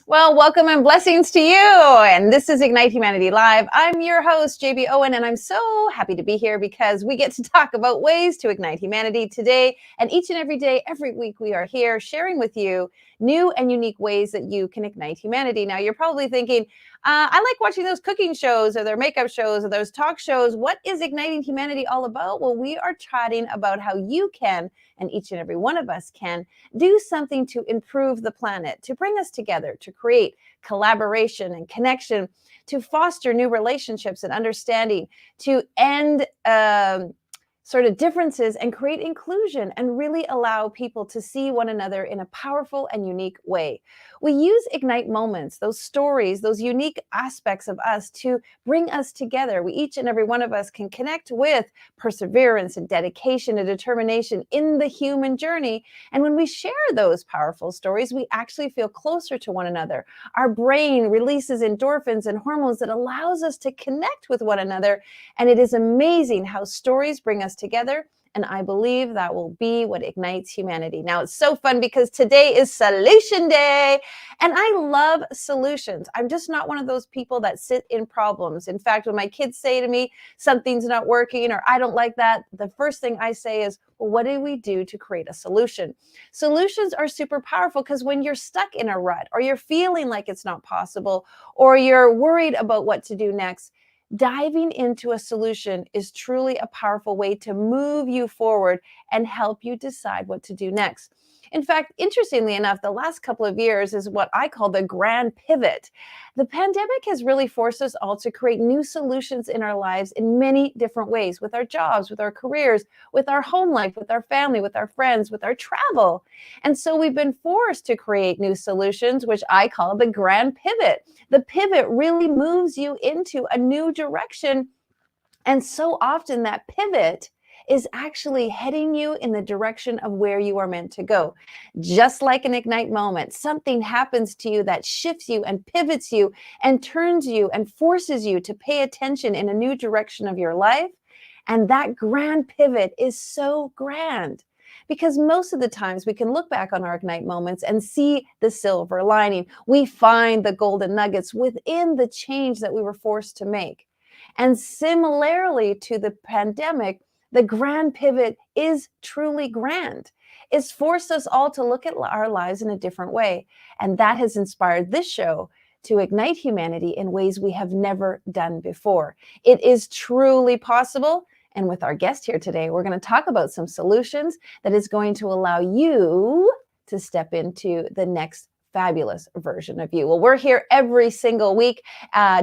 Well, welcome and blessings to you. And this is Ignite Humanity Live. I'm your host, JB Owen, and I'm so happy to be here because we get to talk about ways to ignite humanity today. And each and every day, every week, we are here sharing with you new and unique ways that you can ignite humanity. Now, you're probably thinking, I like watching those cooking shows or their makeup shows or those talk shows. What is igniting humanity all about? Well, we are chatting about how you can, and each and every one of us can, do something to improve the planet, to bring us together, to create collaboration and connection, to foster new relationships and understanding, to end sort of differences and create inclusion and really allow people to see one another in a powerful and unique way. We use Ignite moments, those stories, those unique aspects of us to bring us together. We each and every one of us can connect with perseverance and dedication and determination in the human journey. And when we share those powerful stories, we actually feel closer to one another. Our brain releases endorphins and hormones that allows us to connect with one another. And it is amazing how stories bring us together. And I believe that will be what ignites humanity. Now, it's so fun because today is Solution Day. And I love solutions. I'm just not one of those people that sit in problems. In fact, when my kids say to me, something's not working or I don't like that, the first thing I say is, well, what do we do to create a solution? Solutions are super powerful because when you're stuck in a rut or you're feeling like it's not possible or you're worried about what to do next, diving into a solution is truly a powerful way to move you forward and help you decide what to do next. In fact, interestingly enough, the last couple of years is what I call the grand pivot. The pandemic has really forced us all to create new solutions in our lives in many different ways, with our jobs, with our careers, with our home life, with our family, with our friends, with our travel. And so we've been forced to create new solutions, which I call the grand pivot. The pivot really moves you into a new direction. And so often that pivot is actually heading you in the direction of where you are meant to go. Just like an Ignite moment, something happens to you that shifts you and pivots you and turns you and forces you to pay attention in a new direction of your life. And that grand pivot is so grand. Because most of the times we can look back on our Ignite moments and see the silver lining. We find the golden nuggets within the change that we were forced to make. And similarly to the pandemic, the grand pivot is truly grand. It's forced us all to look at our lives in a different way. And that has inspired this show to ignite humanity in ways we have never done before. It is truly possible. And with our guest here today, we're going to talk about some solutions that is going to allow you to step into the next fabulous version of you. Well, we're here every single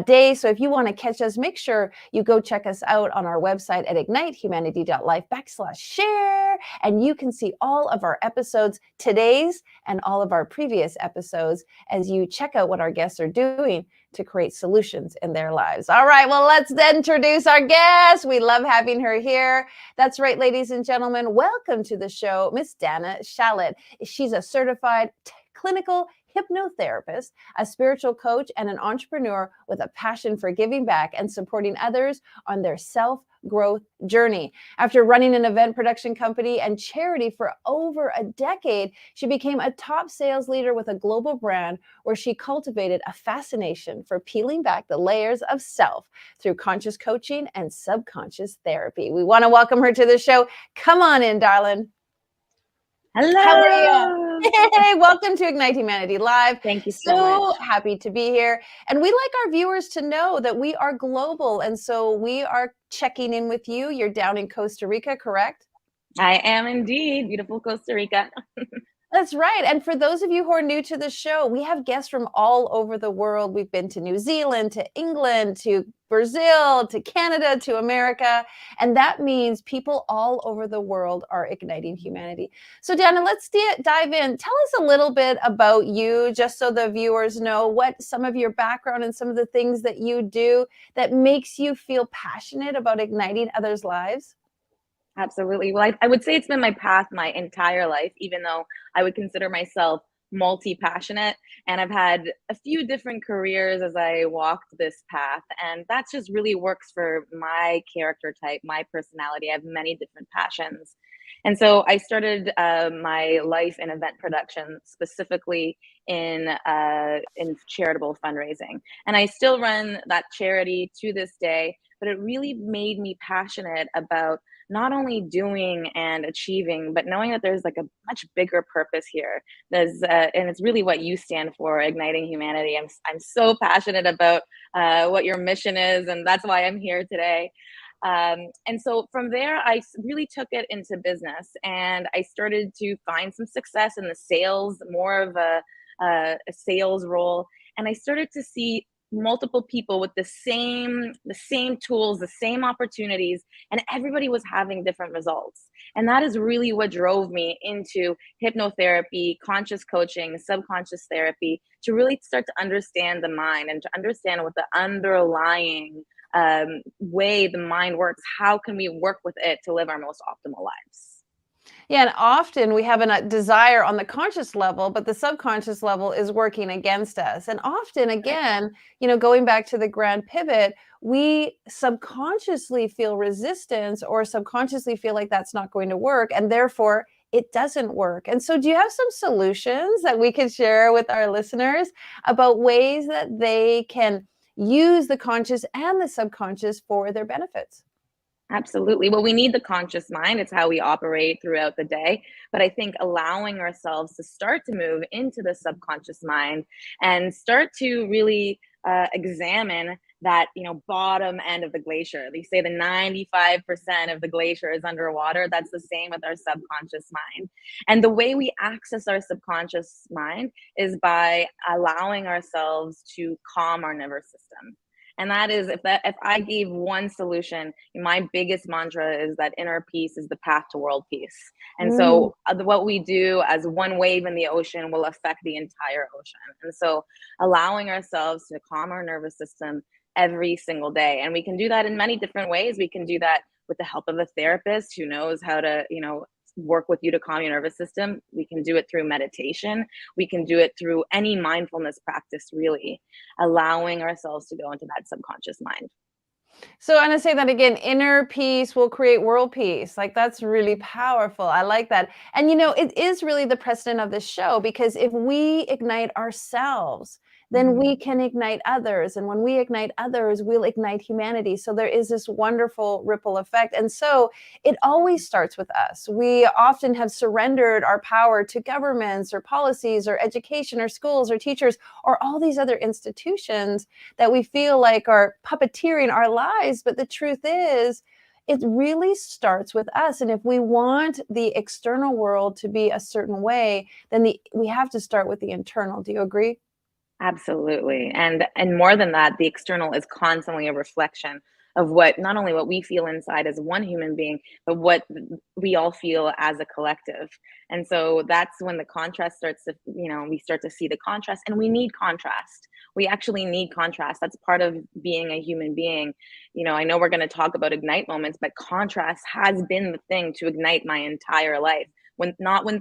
day. So if you want to catch us, make sure you go check us out on our website at ignitehumanity.life/share. And you can see all of our episodes, today's and all of our previous episodes, as you check out what our guests are doing to create solutions in their lives. All right, well, let's introduce our guest. We love having her here. That's right, ladies and gentlemen. Welcome to the show, Miss Dana Shalett. She's a certified clinical hypnotherapist, a spiritual coach, and an entrepreneur with a passion for giving back and supporting others on their self-growth journey. After running an event production company and charity for over a decade, she became a top sales leader with a global brand where she cultivated a fascination for peeling back the layers of self through conscious coaching and subconscious therapy. We want to welcome her to the show. Come on in, darling. Hello. How are you? Hey, welcome to Ignite Humanity Live. Thank you so much. Happy to be here. And we'd like our viewers to know that we are global. And so we are checking in with you. You're down in Costa Rica, correct? I am indeed. Beautiful Costa Rica. That's right. And for those of you who are new to the show, we have guests from all over the world. We've been to New Zealand, to England, to Brazil, to Canada, to America. And that means people all over the world are igniting humanity. So Dana, let's dive in. Tell us a little bit about you, just so the viewers know what some of your background and some of the things that you do that makes you feel passionate about igniting others' lives. Absolutely. Well, I would say it's been my path my entire life, even though I would consider myself multi-passionate. And I've had a few different careers as I walked this path. And that just really works for my character type, my personality. I have many different passions. And so I started my life in event production, specifically in charitable fundraising. And I still run that charity to this day, but it really made me passionate about not only doing and achieving, but knowing that there's like a much bigger purpose here. And it's really what you stand for, igniting humanity. I'm so passionate about what your mission is, and that's why I'm here today. And so from there, really took it into business, and I started to find some success in the sales, more of a sales role, and I started to see multiple people with the same tools, the same opportunities, and everybody was having different results. And that is really what drove me into hypnotherapy, conscious coaching, subconscious therapy, to really start to understand the mind and to understand what the underlying way the mind works. How can we work with it to live our most optimal lives? Yeah, and often we have a desire on the conscious level, but the subconscious level is working against us. And often, Right. again, going back to the grand pivot, we subconsciously feel resistance or subconsciously feel like that's not going to work, and therefore it doesn't work. And so, do you have some solutions that we could share with our listeners about ways that they can use the conscious and the subconscious for their benefits? Absolutely. Well, we need the conscious mind. It's how we operate throughout the day. But I think allowing ourselves to start to move into the subconscious mind and start to really examine that, bottom end of the glacier. They say the 95% of the glacier is underwater. That's the same with our subconscious mind. And the way we access our subconscious mind is by allowing ourselves to calm our nervous system. And that is, if I gave one solution, my biggest mantra is that inner peace is the path to world peace. And Mm. so what we do as one wave in the ocean will affect the entire ocean. And so allowing ourselves to calm our nervous system every single day. And we can do that in many different ways. We can do that with the help of a therapist who knows how to, work with you to calm your nervous system. We can do it through meditation. We can do it through any mindfulness practice, really, allowing ourselves to go into that subconscious mind. So I'm gonna say that again, inner peace will create world peace. Like that's really powerful. I like that. And it is really the precedent of this show because if we ignite ourselves, then we Mhm. can ignite others. And when we ignite others, we'll ignite humanity. So there is this wonderful ripple effect. And so it always starts with us. We often have surrendered our power to governments or policies or education or schools or teachers or all these other institutions that we feel like are puppeteering our lives. But the truth is, it really starts with us. And if we want the external world to be a certain way, then we have to start with the internal. Do you agree? Absolutely. And more than that, the external is constantly a reflection of what, not only what we feel inside as one human being, but what we all feel as a collective. And so that's when the contrast starts to, we start to see the contrast, and we need contrast. We actually need contrast. That's part of being a human being. I know we're going to talk about ignite moments, but contrast has been the thing to ignite my entire life. When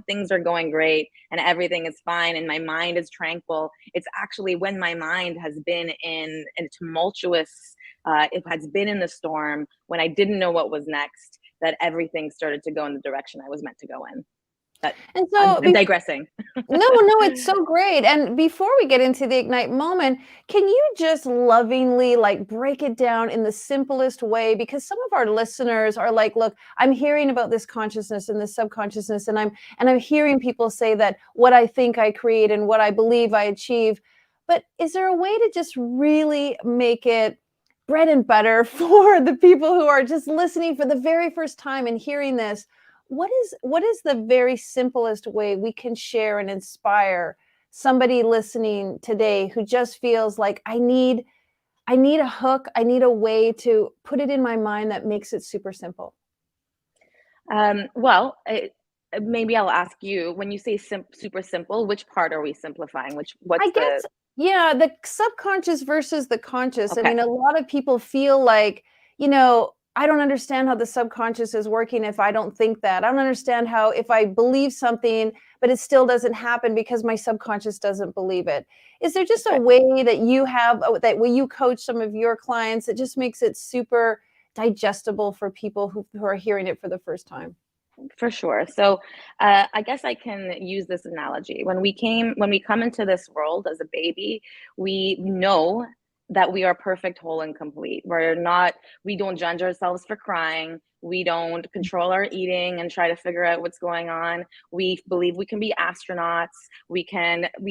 things are going great and everything is fine and my mind is tranquil, it's actually when my mind has been in a tumultuous, it has been in the storm, when I didn't know what was next, that everything started to go in the direction I was meant to go in. But And I'm so digressing. no, no, it's so great. And before we get into the ignite moment, can you just lovingly like break it down in the simplest way? Because some of our listeners are like, look, I'm hearing about this consciousness and this subconsciousness, and I'm hearing people say that what I think I create and what I believe I achieve. But is there a way to just really make it bread and butter for the people who are just listening for the very first time and hearing this? What is the very simplest way we can share and inspire somebody listening today who just feels like I need a hook, I need a way to put it in my mind that makes it super simple? Well, maybe I'll ask you, when you say super simple, which part are we simplifying? I What's the, guess, yeah, the subconscious versus the conscious. I okay. mean, a lot of people feel like, I don't understand how the subconscious is working if I don't think that. I don't understand how if I believe something, but it still doesn't happen because my subconscious doesn't believe it. Is there just a Okay. way that you have that when you coach some of your clients, it just makes it super digestible for people who are hearing it for the first time? For sure. So, I guess I can use this analogy. When we come into this world as a baby, we know that we are perfect, whole, and complete. We don't judge ourselves for crying. We don't control our eating and try to figure out what's going on. We believe we can be astronauts. We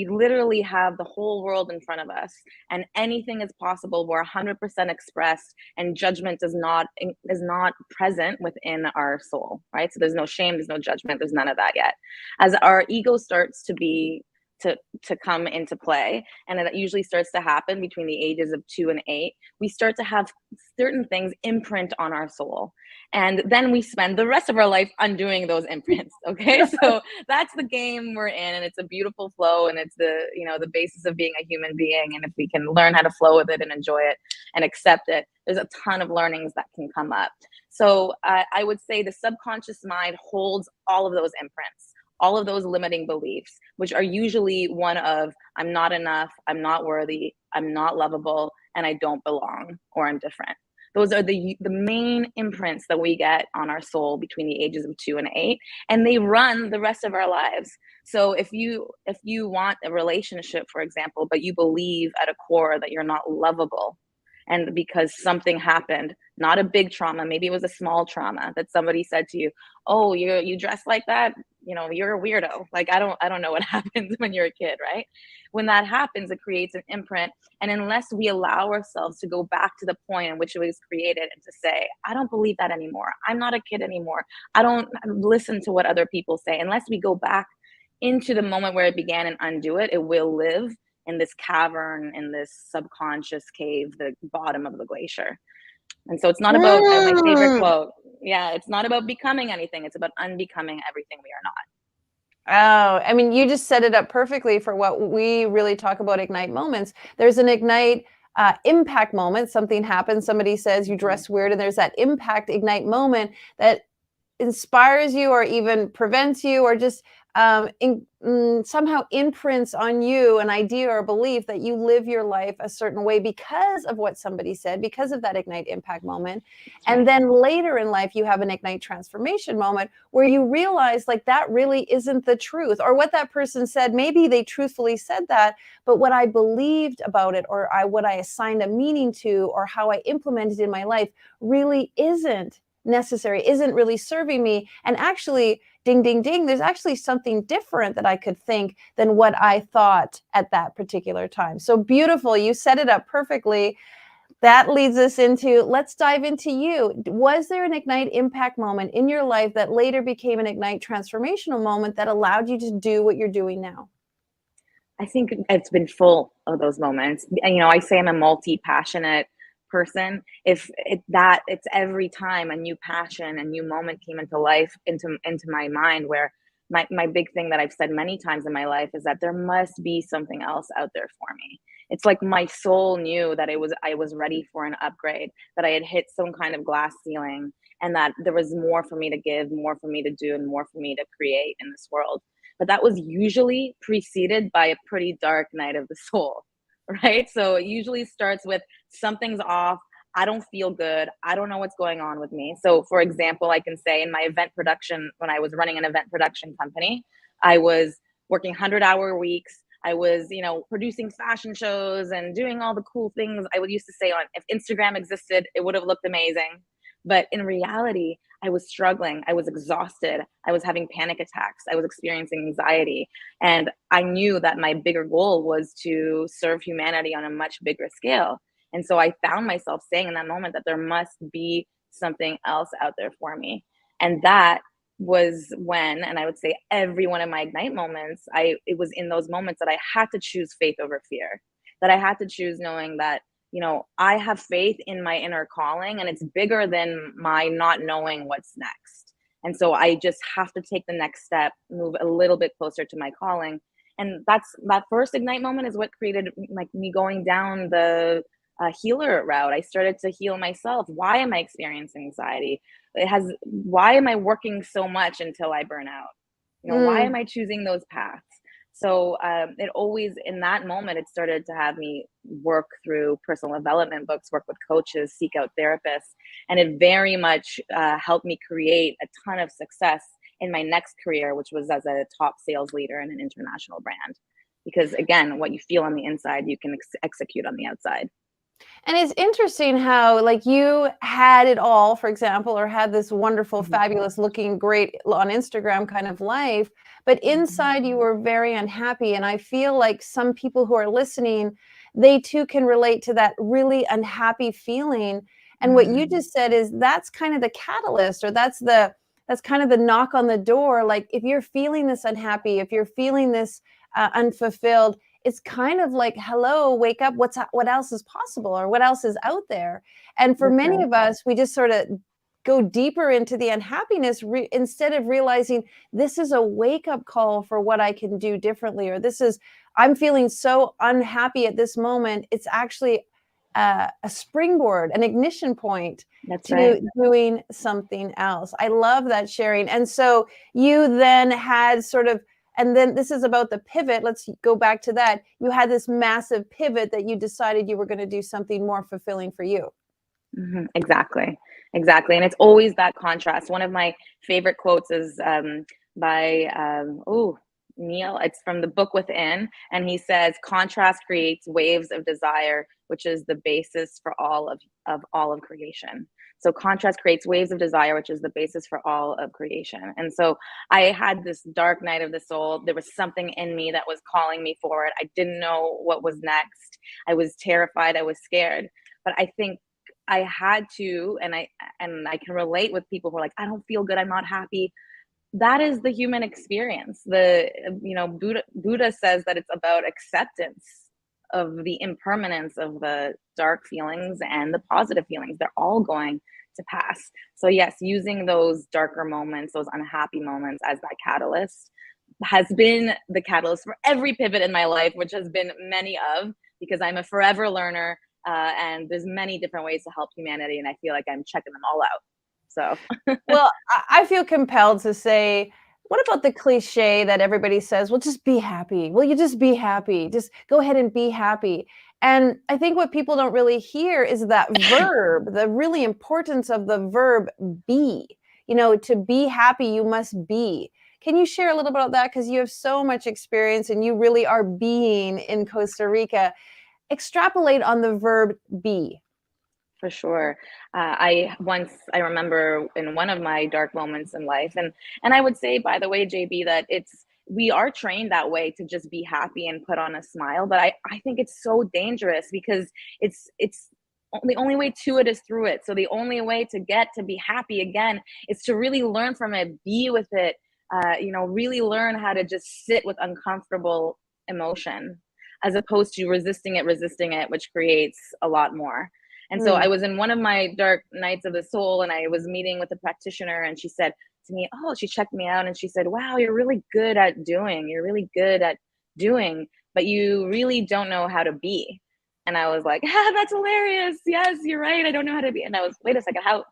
literally have the whole world in front of us, and anything is possible. We're 100% expressed, and judgment is not present within our soul, right? So there's no shame, there's no judgment, there's none of that yet. As our ego starts to come into play, and it usually starts to happen between the ages of 2 and 8, we start to have certain things imprint on our soul, and then we spend the rest of our life undoing those imprints. Okay, so that's the game we're in, and it's a beautiful flow, and it's the basis of being a human being. And if we can learn how to flow with it and enjoy it and accept it, there's a ton of learnings that can come up. So I would say the subconscious mind holds all of those imprints, all of those limiting beliefs, which are usually one of, I'm not enough, I'm not worthy, I'm not lovable, and I don't belong, or I'm different. Those are the main imprints that we get on our soul between the ages of 2 and 8, and they run the rest of our lives. So if you want a relationship, for example, but you believe at a core that you're not lovable, and because something happened, not a big trauma, maybe it was a small trauma that somebody said to you, "Oh, you dress like that, you're a weirdo." Like, I don't know what happens when you're a kid, right? When that happens, it creates an imprint, and unless we allow ourselves to go back to the point in which it was created and to say, "I don't believe that anymore. I'm not a kid anymore. I don't listen to what other people say." Unless we go back into the moment where it began and undo it, it will live in this cavern, in this subconscious cave, the bottom of the glacier. And so it's not about, my favorite Mm. quote, yeah, it's not about becoming anything, it's about unbecoming everything we are not. Oh, I mean, you just set it up perfectly for what we really talk about ignite moments. There's an ignite impact moment. Something happens, somebody says you Mhm. dress weird, and there's that impact ignite moment that inspires you or even prevents you or just somehow imprints on you an idea or belief that you live your life a certain way because of what somebody said, because of that ignite impact moment. That's And right. then later in life, you have an ignite transformation moment where you realize like that really isn't the truth, or what that person said. Maybe they truthfully said that, but what I believed about it, or what I assigned a meaning to, or how I implemented in my life really isn't necessary, isn't really serving me. And actually, ding, ding, ding, there's actually something different that I could think than what I thought at that particular time. So beautiful. You set it up perfectly. That leads us into, let's dive into you. Was there an ignite impact moment in your life that later became an ignite transformational moment that allowed you to do what you're doing now? I think it's been full of those moments. And, I say I'm a multi-passionate person. If it's every time a new passion, a new moment came into life, into my mind, where my big thing that I've said many times in my life is that there must be something else out there for me. It's like my soul knew that I was ready for an upgrade, that I had hit some kind of glass ceiling, and that there was more for me to give, more for me to do, and more for me to create in this world. But that was usually preceded by a pretty dark night of the soul, right? So it usually starts with, something's off. I don't feel good. I don't know what's going on with me. So, for example, I can say in my event production, when I was running an event production company, I was working 100-hour weeks. I was, producing fashion shows and doing all the cool things. I would used to say, on if Instagram existed, it would have looked amazing. But in reality, I was struggling. I was exhausted. I was having panic attacks. I was experiencing anxiety. And I knew that my bigger goal was to serve humanity on a much bigger scale. And so I found myself saying in that moment that there must be something else out there for me. And that was when, and I would say every one of my ignite moments, it was in those moments that I had to choose faith over fear, that I had to choose knowing that, I have faith in my inner calling, and it's bigger than my not knowing what's next. And so I just have to take the next step, move a little bit closer to my calling. And that first ignite moment is what created like me going down the healer route. I started to heal myself. Why am I experiencing anxiety? Why am I working so much until I burn out? Why am Mm. I choosing those paths? So it always, in that moment, it started to have me work through personal development books, work with coaches, seek out therapists, and it very much helped me create a ton of success in my next career, which was as a top sales leader in an international brand. Because again, what you feel on the inside, you can execute on the outside. And it's interesting how, like, you had it all, for example, or had this wonderful, Mhm. fabulous looking great on Instagram kind of life, but Mhm. inside you were very unhappy. And I feel like some people who are listening, they too can relate to that really unhappy feeling. And what you Mhm. just said is that's kind of the catalyst, or that's kind of the knock on the door. Like, if you're feeling this unhappy, if you're feeling this unfulfilled, it's kind of like, hello, wake up, what else is possible, or what else is out there? And for That's many right. of us, we just sort of go deeper into the unhappiness instead of realizing this is a wake up call for what I can do differently, or this is, I'm feeling so unhappy at this moment. It's actually a springboard, an ignition point That's right. to doing something else. I love that sharing. And so you then had sort of, and then this is about the pivot. Let's go back to that. You had this massive pivot that you decided you were going to do something more fulfilling for you. Exactly, exactly, and it's always that contrast. One of my favorite quotes is by Neil. It's from the book Within, and he says, "Contrast creates waves of desire, which is the basis for all of creation." So contrast creates waves of desire, which is the basis for all of creation. And so I had this dark night of the soul. There was something in me that was calling me forward. I didn't know what was next. I was terrified. I was scared. But I think I had to, and I can relate with people who are like, I don't feel good, I'm not happy. That is the human experience. Buddha says that it's about acceptance of the impermanence of the dark feelings and the positive feelings. They're all going to pass. So yes, using those darker moments, those unhappy moments as that catalyst has been the catalyst for every pivot in my life, which has been many of, because I'm a forever learner, and there's many different ways to help humanity, and I feel like I'm checking them all out. So Well, I feel compelled to say, what about the cliche that everybody says, well, just be happy. Will you just be happy? Just go ahead and be happy. And I think what people don't really hear is that verb, the really importance of the verb be. To be happy, you must be. Can you share a little bit about that? Because you have so much experience and you really are being in Costa Rica. Extrapolate on the verb be. for sure. I remember in one of my dark moments in life, and I would say, by the way, JB, that it's we are trained that way to just be happy and put on a smile. But I think it's so dangerous because it's the only way to it is through it. So the only way to get to be happy again is to really learn from it, be with it. Really learn how to just sit with uncomfortable emotion as opposed to resisting it, which creates a lot more. And so Mm. I was in one of my dark nights of the soul, and I was meeting with a practitioner, and she said to me, "Oh," she checked me out and she said, "Wow, you're really good at doing. You're really good at doing, but you really don't know how to be." And I was like, "Ah, that's hilarious. Yes, you're right. I don't know how to be." And I was, wait a second, how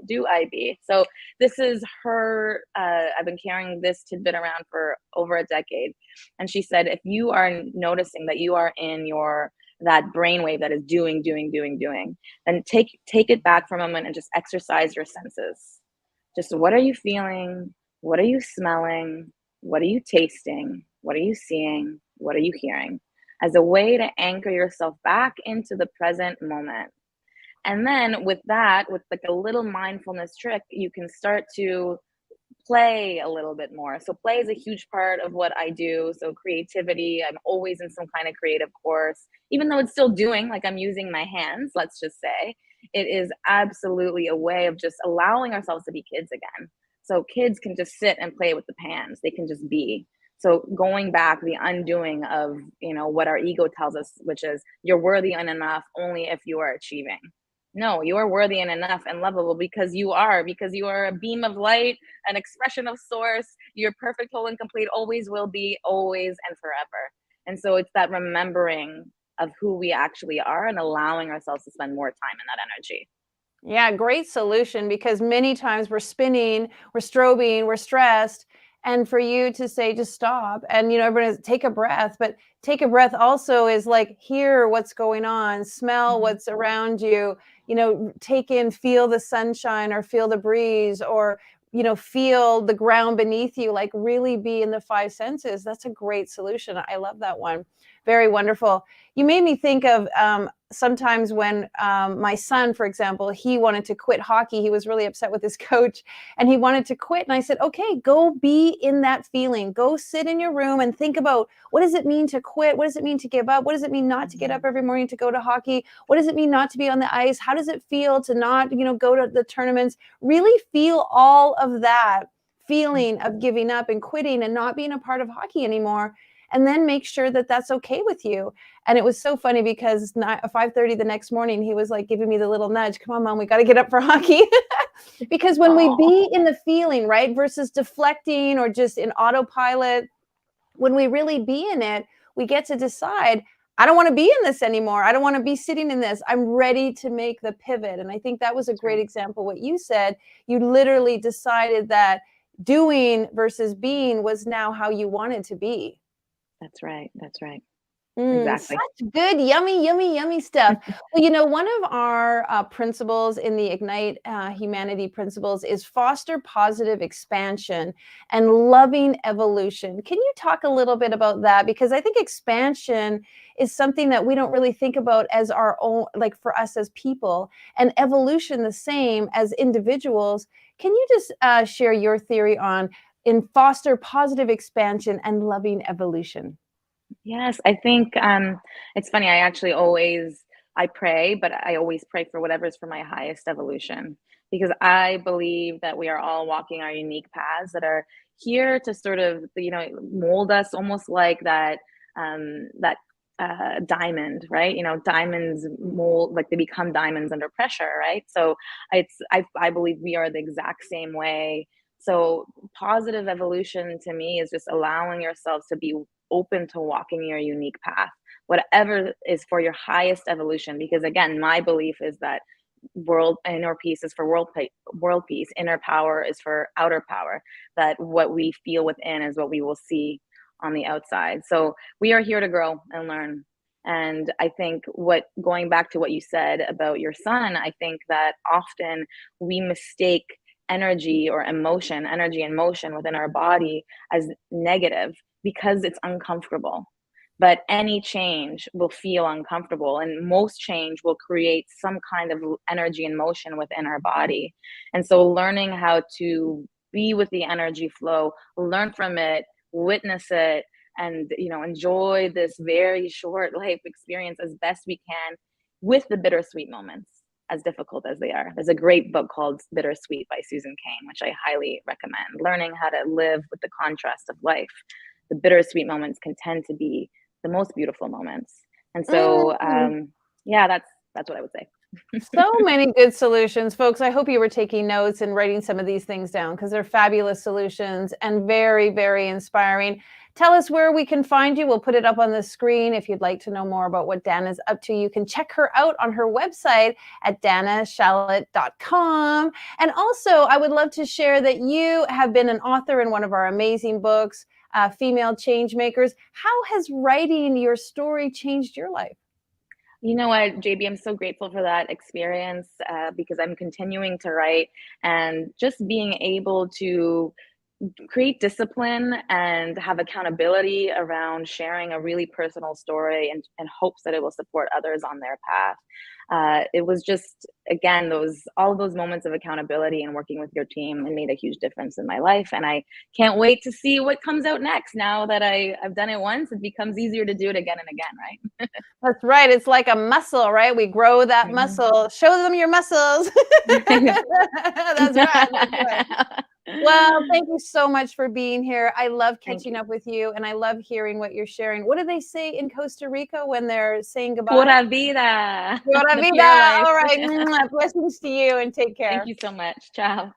do I be? So this is her. I've been carrying this tidbit around for over a decade, and she said, if you are noticing that you are in your that brainwave that is doing, then take it back for a moment and just exercise your senses. Just what are you feeling? What are you smelling? What are you tasting? What are you seeing? What are you hearing? As a way to anchor yourself back into the present moment. And then with that, with like a little mindfulness trick, you can start to play a little bit more. So play is a huge part of what I do. So creativity, I'm always in some kind of creative course, even though it's still doing, like I'm using my hands, let's just say. It is absolutely a way of just allowing ourselves to be kids again. So kids can just sit and play with the pans. They can just be. So going back, the undoing of, what our ego tells us, which is you're worthy and enough only if you are achieving. No, you are worthy and enough and lovable because you are a beam of light, an expression of source. You're perfect, whole, and complete, always will be, always and forever. And so it's that remembering of who we actually are and allowing ourselves to spend more time in that energy. Yeah, great solution, because many times we're spinning, we're strobing, we're stressed. And for you to say, just stop. And, everyone take a breath, but take a breath also is like, hear what's going on, smell Mhm. what's around you, take in, feel the sunshine or feel the breeze, or feel the ground beneath you, like really be in the five senses. That's a great solution. I love that one. Very wonderful. You made me think of sometimes when my son, for example, he wanted to quit hockey. He was really upset with his coach and he wanted to quit. And I said, okay, go be in that feeling. Go sit in your room and think about, what does it mean to quit? What does it mean to give up? What does it mean not to get up every morning to go to hockey? What does it mean not to be on the ice? How does it feel to not, go to the tournaments? Really feel all of that feeling of giving up and quitting and not being a part of hockey anymore. And then make sure that that's okay with you. And it was so funny because 5:30 the next morning, he was like giving me the little nudge. Come on, Mom, we got to get up for hockey. Because when we be in the feeling, right, versus deflecting or just in autopilot, when we really be in it, we get to decide, I don't want to be in this anymore. I don't want to be sitting in this. I'm ready to make the pivot. And I think that was a great example. What you said, you literally decided that doing versus being was now how you wanted to be. That's right. That's right. Exactly. Such good, yummy stuff. Well, one of our principles in the Ignite Humanity principles is foster positive expansion and loving evolution. Can you talk a little bit about that? Because I think expansion is something that we don't really think about as our own, like for us as people, and evolution the same as individuals. Can you just share your theory on in foster positive expansion and loving evolution? Yes, I think it's funny. I pray, but I always pray for whatever's for my highest evolution because I believe that we are all walking our unique paths that are here to sort of mold us, almost like that diamond, right? Diamonds mold, like they become diamonds under pressure, right? So I believe we are the exact same way. So positive evolution to me is just allowing yourselves to be open to walking your unique path, whatever is for your highest evolution. Because again, my belief is that world inner peace is for world peace, inner power is for outer power, that what we feel within is what we will see on the outside. So we are here to grow and learn. And I think going back to what you said about your son, I think that often we mistake energy and motion within our body as negative because it's uncomfortable. But any change will feel uncomfortable, and most change will create some kind of energy and motion within our body. And so, learning how to be with the energy flow, learn from it, witness it, and enjoy this very short life experience as best we can, with the bittersweet moments, as difficult as they are. There's a great book called Bittersweet by Susan Cain, which I highly recommend. Learning how to live with the contrast of life. The bittersweet moments can tend to be the most beautiful moments. And so, yeah, that's what I would say. So many good solutions, folks. I hope you were taking notes and writing some of these things down because they're fabulous solutions and very, very inspiring. Tell us where we can find you. We'll put it up on the screen. If you'd like to know more about what Dana's up to, you can check her out on her website at danashalit.com. And also, I would love to share that you have been an author in one of our amazing books, Female Changemakers. How has writing your story changed your life? You know what, JB, I'm so grateful for that experience because I'm continuing to write, and just being able to create discipline and have accountability around sharing a really personal story and hopes that it will support others on their path. It was just, again, all of those moments of accountability and working with your team, and made a huge difference in my life. And I can't wait to see what comes out next. Now that I've done it once, it becomes easier to do it again and again, right? That's right. It's like a muscle, right? We grow that muscle. Show them your muscles. That's right. That's right. Well, thank you so much for being here. I love catching up with you, and I love hearing what you're sharing. What do they say in Costa Rica when they're saying goodbye? Pura vida. Pura vida. All right. Blessings to you, and take care. Thank you so much. Ciao.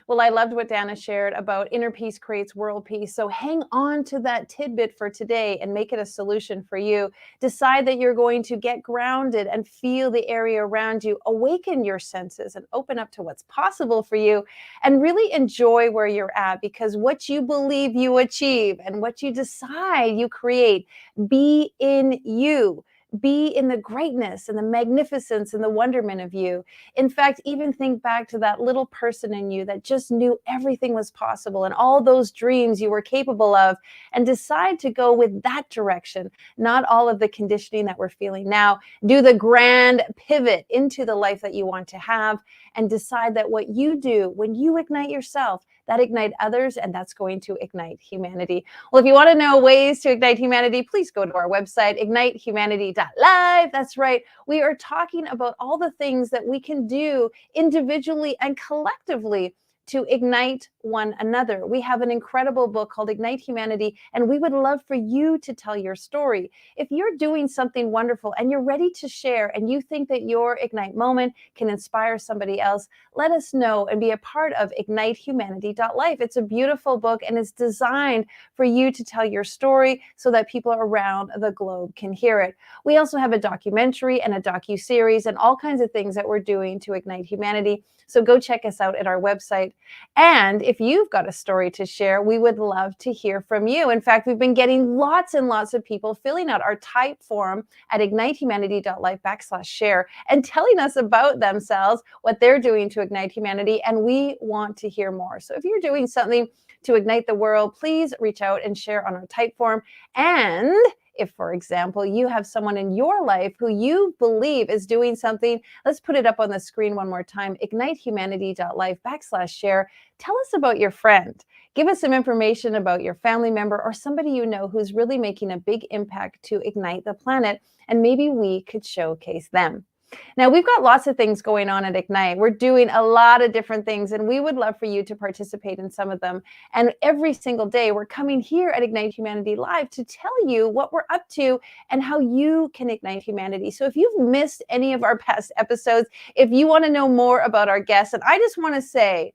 Well, I loved what Dana shared about inner peace creates world peace. So hang on to that tidbit for today and make it a solution for you. Decide that you're going to get grounded and feel the area around you, awaken your senses and open up to what's possible for you, and really enjoy where you're at, because what you believe you achieve and what you decide you create. Be in you. be in the greatness and the magnificence and the wonderment of you. In fact, even think back to that little person in you that just knew everything was possible and all those dreams you were capable of, and decide to go with that direction, not all of the conditioning that we're feeling now. Do the grand pivot into the life that you want to have, and decide that what you do when you ignite yourself, that ignite others, and that's going to ignite humanity. Well, if you want to know ways to ignite humanity, please go to our website, ignitehumanity.live. That's right. We are talking about all the things that we can do individually and collectively to ignite one another. We have an incredible book called Ignite Humanity, and we would love for you to tell your story. If you're doing something wonderful and you're ready to share, and you think that your Ignite moment can inspire somebody else, let us know and be a part of ignitehumanity.life. It's a beautiful book, and it's designed for you to tell your story so that people around the globe can hear it. We also have a documentary and a docu-series and all kinds of things that we're doing to ignite humanity. So go check us out at our website. And if you've got a story to share, we would love to hear from you. In fact, we've been getting lots and lots of people filling out our type form at ignitehumanity.life/share and telling us about themselves, what they're doing to ignite humanity. And we want to hear more. So if you're doing something to ignite the world, please reach out and share on our type form. And if, for example, you have someone in your life who you believe is doing something, let's put it up on the screen one more time, ignitehumanity.life/share. Tell us about your friend. Give us some information about your family member or somebody you know who's really making a big impact to ignite the planet, and maybe we could showcase them. Now, we've got lots of things going on at Ignite. We're doing a lot of different things, and we would love for you to participate in some of them. And every single day, we're coming here at Ignite Humanity Live to tell you what we're up to and how you can ignite humanity. So if you've missed any of our past episodes, if you want to know more about our guests, and I just want to say,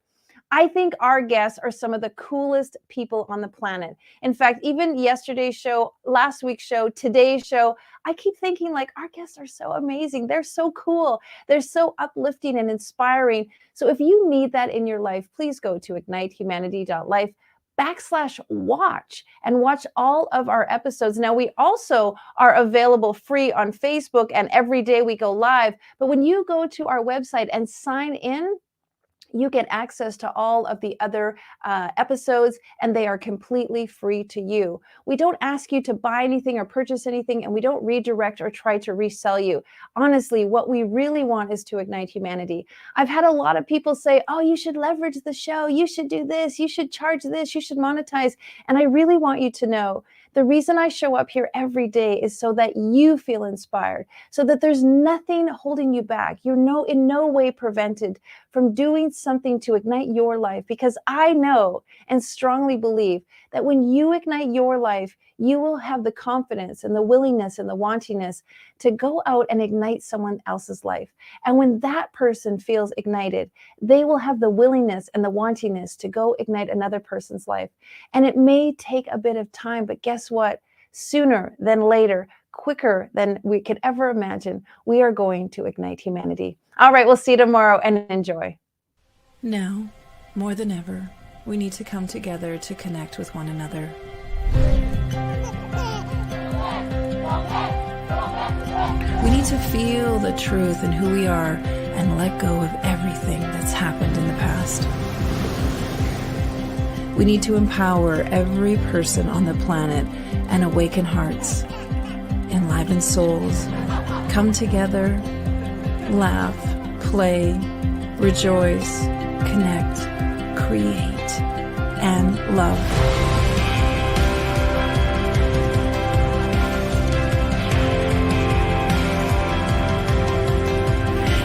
I think our guests are some of the coolest people on the planet. In fact, even yesterday's show, last week's show, today's show, I keep thinking like our guests are so amazing. They're so cool. They're so uplifting and inspiring. So if you need that in your life, please go to ignitehumanity.life/watch and watch all of our episodes. Now, we also are available free on Facebook, and every day we go live. But when you go to our website and sign in, you get access to all of the other episodes, and they are completely free to you. We don't ask you to buy anything or purchase anything, and we don't redirect or try to resell you. Honestly, what we really want is to ignite humanity. I've had a lot of people say, oh, you should leverage the show. You should do this. You should charge this. You should monetize. And I really want you to know the reason I show up here every day is so that you feel inspired, so that there's nothing holding you back. You're in no way prevented from doing something to ignite your life, because I know and strongly believe that when you ignite your life, you will have the confidence and the willingness and the wantingness to go out and ignite someone else's life. And when that person feels ignited, they will have the willingness and the wantingness to go ignite another person's life. And it may take a bit of time, but guess what? Sooner than later, quicker than we could ever imagine, we are going to ignite humanity. All right, we'll see you tomorrow, and enjoy. Now, more than ever, we need to come together to connect with one another. We need to feel the truth in who we are and let go of everything that's happened in the past. We need to empower every person on the planet and awaken hearts, enliven souls, come together, laugh, play, rejoice, connect, create, and love.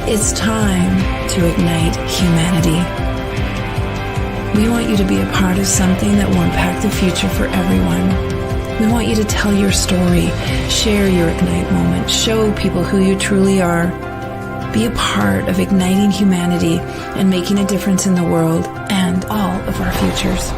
It's time to ignite humanity. We want you to be a part of something that will impact the future for everyone. We want you to tell your story, share your Ignite moment, show people who you truly are. Be a part of igniting humanity and making a difference in the world and all of our futures.